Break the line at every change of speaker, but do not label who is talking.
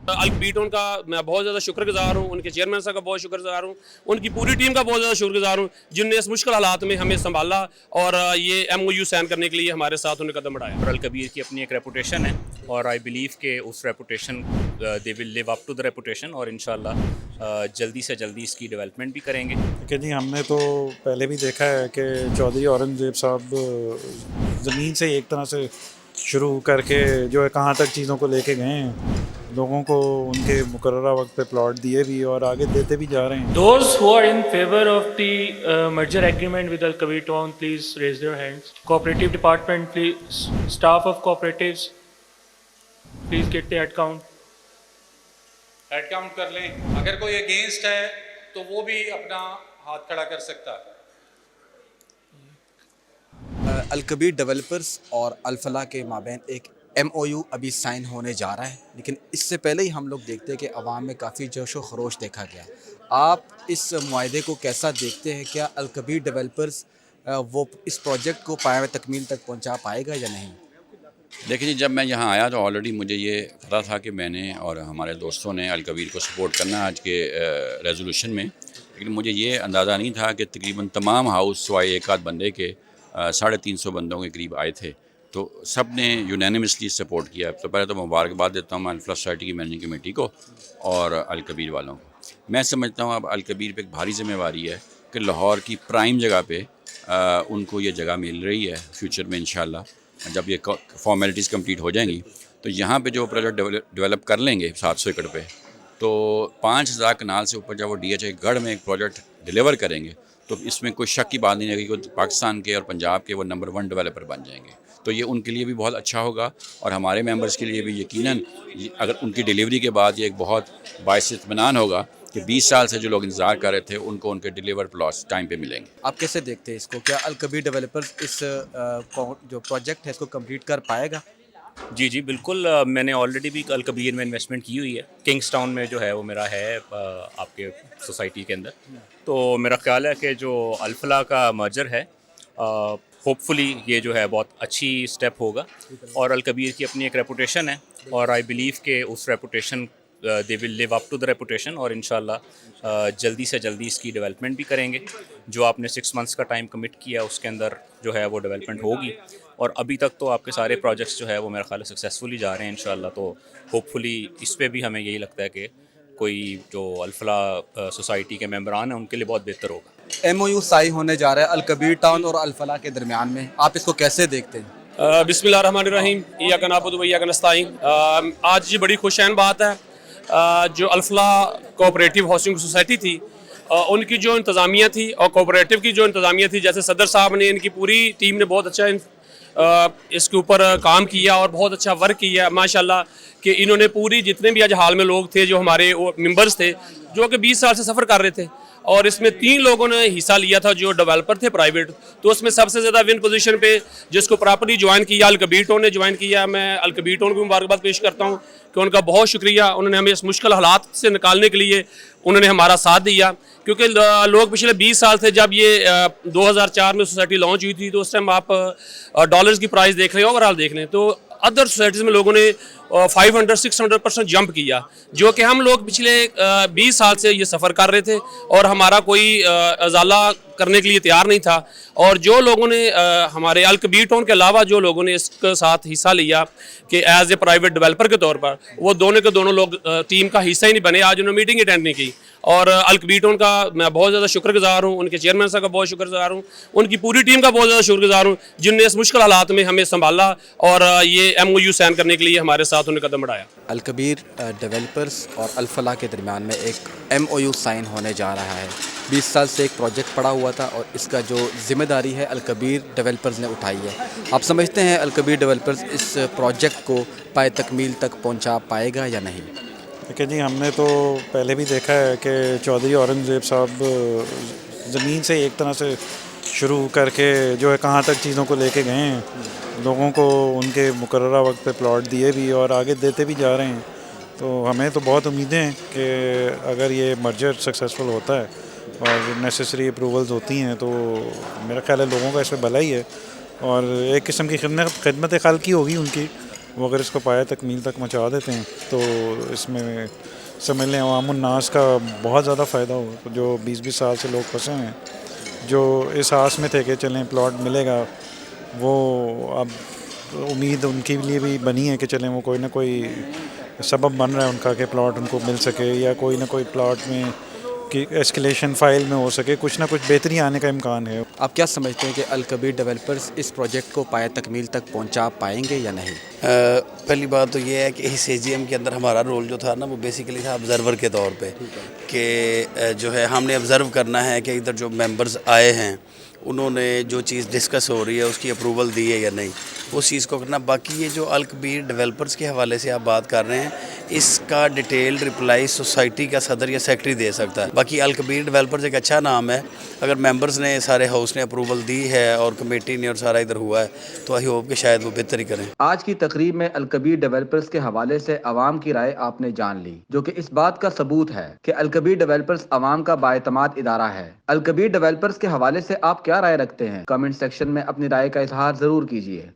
अल्कबीटोन का मैं बहुत ज़्यादा शुक्रगुजार हूँ, उनके चेयरमैन साहब का बहुत शुक्रगुजार हूँ, उनकी पूरी टीम का बहुत ज़्यादा शुक्रगुजार हूँ जिनने इस मुश्किल हालात में हमें संभाला और ये MOU साइन करने के लिए हमारे साथ उन्हें कदम बढ़ाया।
और अलकबीर की अपनी एक रेपुटेशन है और आई बिलीव के उस reputation they will live up to the reputation और इंशाल्लाह जल्दी से जल्दी इसकी डेवलपमेंट भी करेंगे।
कि जी हमने तो पहले भी देखा है कि चौधरी औरंगज़ेब साहब ज़मीन से एक तरह से शुरू करके जो है कहाँ तक चीज़ों को लेके गए हैं, लोगों को उनके मुकर्ररा वक्त पे प्लॉट दिए भी और आगे देते भी जा रहे हैं।
Those who are in favor of the merger agreement with Al-Kabir Town, please raise their hands. Cooperative department, please. Staff of cooperatives, please get the head count.
Head count कर लें। अगर कोई अगेंस्ट है तो वो भी अपना हाथ खड़ा कर सकता है।
अलकबीर डेवलपर्स और अल-फलाह के माबैन एक MOU अभी साइन होने जा रहा है, लेकिन इससे पहले ही हम लोग देखते हैं कि अवाम में काफ़ी जोश व खरोश देखा गया। आप इस मुआहदे को कैसा देखते हैं? क्या अलकबीर डेवलपर्स वो इस प्रोजेक्ट को पाए तकमील तक पहुंचा पाएगा या नहीं?
देखिए जी, जब मैं यहाँ आया तो ऑलरेडी मुझे ये पता था कि मैंने और हमारे दोस्तों ने अलकबीर को सपोर्ट करना आज के रेजोल्यूशन में, लेकिन मुझे ये अंदाज़ा नहीं था कि तकरीबन तमाम हाउस सिवाय एक आध बंदे के 350 बंदों के करीब आए थे, तो सब ने यूनानिमसली सपोर्ट किया। तो पहले तो मुबारकबाद देता हूँ मैं अल-फलाह सोसाइटी की मैनेजिंग कमेटी को और अलकबीर वालों को। मैं समझता हूँ अब अलकबीर पे एक भारी जिम्मेवारी है कि लाहौर की प्राइम जगह पे उनको ये जगह मिल रही है। फ्यूचर में इंशाल्लाह जब ये फॉर्मेलिटीज़ कंप्लीट हो जाएंगी तो यहाँ पे जो प्रोजेक्ट डेवलप कर लेंगे 700 एकड़ पे, तो 5000 कनाल से ऊपर जब वो DHA गढ़ में एक प्रोजेक्ट डिलीवर करेंगे तो इसमें कोई शक की बात नहीं है कि पाकिस्तान के और पंजाब के वो नंबर 1 डेवलपर बन जाएंगे। तो ये उनके लिए भी बहुत अच्छा होगा और हमारे मेंबर्स के लिए भी यकीनन अगर उनकी डिलीवरी के बाद ये एक बहुत बाइस इत्मीनान होगा कि 20 साल से जो लोग इंतज़ार कर रहे थे उनको उनके डिलीवर प्लॉट्स टाइम पे मिलेंगे।
आप कैसे देखते हैं इसको? क्या अलकबीर डेवलपर्स इस जो प्रोजेक्ट है इसको कंप्लीट कर पाएगा?
जी बिल्कुल। मैंने ऑलरेडी भी अलकबीर में इन्वेस्टमेंट की हुई है। किंग्स टाउन में जो है वो मेरा है आपके सोसाइटी के अंदर। तो मेरा ख्याल है कि जो अल-फलाह का मर्जर है होपफुली ये जो है बहुत अच्छी स्टेप होगा और अलकबीर की अपनी एक रेपुटेशन है और आई बिलीव के उस reputation they will live up to the reputation और इंशाल्लाह जल्दी से जल्दी इसकी डेवलपमेंट भी करेंगे। जो आपने 6 मंथ्स का टाइम कमिट किया उसके अंदर जो है वो डेवलपमेंट होगी और अभी तक तो आपके सारे प्रोजेक्ट्स जो है वो मेरा ख्याल है सक्सेसफुली जा रहे हैं इंशाल्लाह। तो होपफुली इस पे भी हमें यही लगता है कि कोई जो अल-फलाह सोसाइटी के मेंबरान हैं उनके लिए बहुत बेहतर होगा।
MOU साइन होने जा रहा है अलकबीर टाउन और अल-फलाह के दरमियान में, आप इसको कैसे देखते हैं?
बिस्मिल्लाहिर्रहमानिर्रहीम, इय्याका नअबुदु व इय्याका नस्तईन। आज ये बड़ी खुशैन बात है, जो अल-फलाह कोऑपरेटिव हाउसिंग सोसाइटी थी उनकी जो इंतज़ामिया थी और कोऑपरेटिव की जो इंतज़ामिया थी, जैसे सदर साहब ने, इनकी पूरी टीम ने बहुत अच्छा इसके ऊपर काम किया और बहुत अच्छा वर्क किया माशाल्लाह। कि इन्होंने पूरी जितने भी आज हाल में लोग थे जो हमारे मेंबर्स थे जो कि 20 साल से सफ़र कर रहे थे और इसमें 3 लोगों ने हिस्सा लिया था जो डेवलपर थे प्राइवेट। तो उसमें सबसे ज़्यादा विन पोजीशन पे जिसको प्रॉपर्ली ज्वाइन किया अलकबीर टाउन ने ज्वाइन किया। मैं अलकबीर टाउन को मुबारकबाद पेश करता हूँ कि उनका बहुत शुक्रिया, उन्होंने हमें इस मुश्किल हालात से निकालने के लिए उन्होंने हमारा साथ दिया। क्योंकि लोग पिछले 20 साल से जब ये 2004 में सोसाइटी लॉन्च हुई थी तो उस टाइम आप डॉलर्स की प्राइस देख रहे हो, ओवरऑल देख लें तो अदर सोसाइटीज़ में लोगों ने 500-600% जंप किया, जो कि हम लोग पिछले 20 साल से ये सफ़र कर रहे थे और हमारा कोई अजाला करने के लिए तैयार नहीं था। और जो लोगों ने हमारे अलकबीर टाउन के अलावा जो लोगों ने इसके साथ हिस्सा लिया कि एज ए प्राइवेट डेवलपर के तौर पर, वो दोनों के दोनों लोग टीम का हिस्सा ही नहीं बने। आज उन्होंने मीटिंग अटेंड नहीं की और अलकबीर टाउन का मैं बहुत ज़्यादा शुक्रगुजार हूँ, उनके चेयरमैन साहब का बहुत शुक्रगुजार हूँ, उनकी पूरी टीम का बहुत ज़्यादा शुक्रगुजार हूँ जिनने इस मुश्किल हालात में हमें संभाला और ये MOU साइन करने के लिए हमारे साथ उन्हें कदम बढ़ाया।
अलकबीर डेवलपर्स और अल-फलाह के दरमियान में एक MOU साइन होने जा रहा है। 20 साल से एक प्रोजेक्ट पड़ा हुआ था और इसका जो जिम्मेदारी है अलकबीर डेवलपर्स ने उठाई है। आप समझते हैं अलकबीर डेवलपर्स इस प्रोजेक्ट को पाए तकमील तक पहुंचा पाएगा या नहीं?
देखिए जी, हमने तो पहले भी देखा है कि चौधरी औरंगज़ेब साहब ज़मीन से एक तरह से शुरू करके जो है कहाँ तक चीज़ों को लेके गए हैं, लोगों को उनके मुकर्ररा वक्त पे प्लॉट दिए भी और आगे देते भी जा रहे हैं। तो हमें तो बहुत उम्मीदें हैं कि अगर ये मर्जर सक्सेसफुल होता है और नेसेसरी अप्रूवल्स होती हैं तो मेरा ख्याल है लोगों का इसमें भला ही है और एक किस्म की खिदमत खल्की होगी उनकी वो अगर इसको पाया तकमील तक पहुँचा देते हैं तो इसमें समझ लें अवामुन्नास का बहुत ज़्यादा फ़ायदा होगा। जो 20-20 साल से लोग फंसे हैं, जो इस आस में थे कि चलें प्लॉट मिलेगा, वो अब उम्मीद उनके लिए भी बनी है कि चलें वो कोई ना कोई सबब बन रहा है उनका कि प्लॉट उनको मिल सके, या कोई ना कोई प्लॉट में कि एस्केलेशन फाइल में हो सके, कुछ ना कुछ बेहतरी आने का इम्कान है।
आप क्या समझते हैं कि अल कबीर डेवलपर्स इस प्रोजेक्ट को पाया तकमील तक पहुंचा पाएंगे या नहीं?
पहली बात तो ये है कि इस एजीएम के अंदर हमारा रोल जो था ना, वो बेसिकली था ऑब्ज़र्वर के तौर पे, कि जो है हमने ऑब्ज़र्व करना है कि इधर जो मेंबर्स आए हैं उन्होंने जो चीज़ डिस्कस हो रही है उसकी अप्रूवल दी है या नहीं, उस चीज़ को करना। बाकी ये जो अल कबीर डेवलपर्स के हवाले से आप बात कर रहे हैं, इसका डिटेल रिप्लाई सोसाइटी का सदर या सेक्रेटरी दे सकता है। बाकी अल कबीर डेवलपर्स एक अच्छा नाम है, अगर मेंबर्स ने सारे हाउस ने अप्रूवल दी है और कमेटी ने और सारा इधर हुआ है, तो आई होप कि शायद वो बेहतर ही करें।
आज की तकरीब में अल कबीर डेवलपर्स के हवाले से अवाम की राय आपने जान ली, जो कि इस बात का सबूत है कि अल कबीर डेवलपर्स अवाम का बाएतमाद इदारा है। अल कबीर डेवलपर्स के हवाले से आप क्या राय रखते हैं? कमेंट सेक्शन में अपनी राय का इजहार जरूर कीजिए।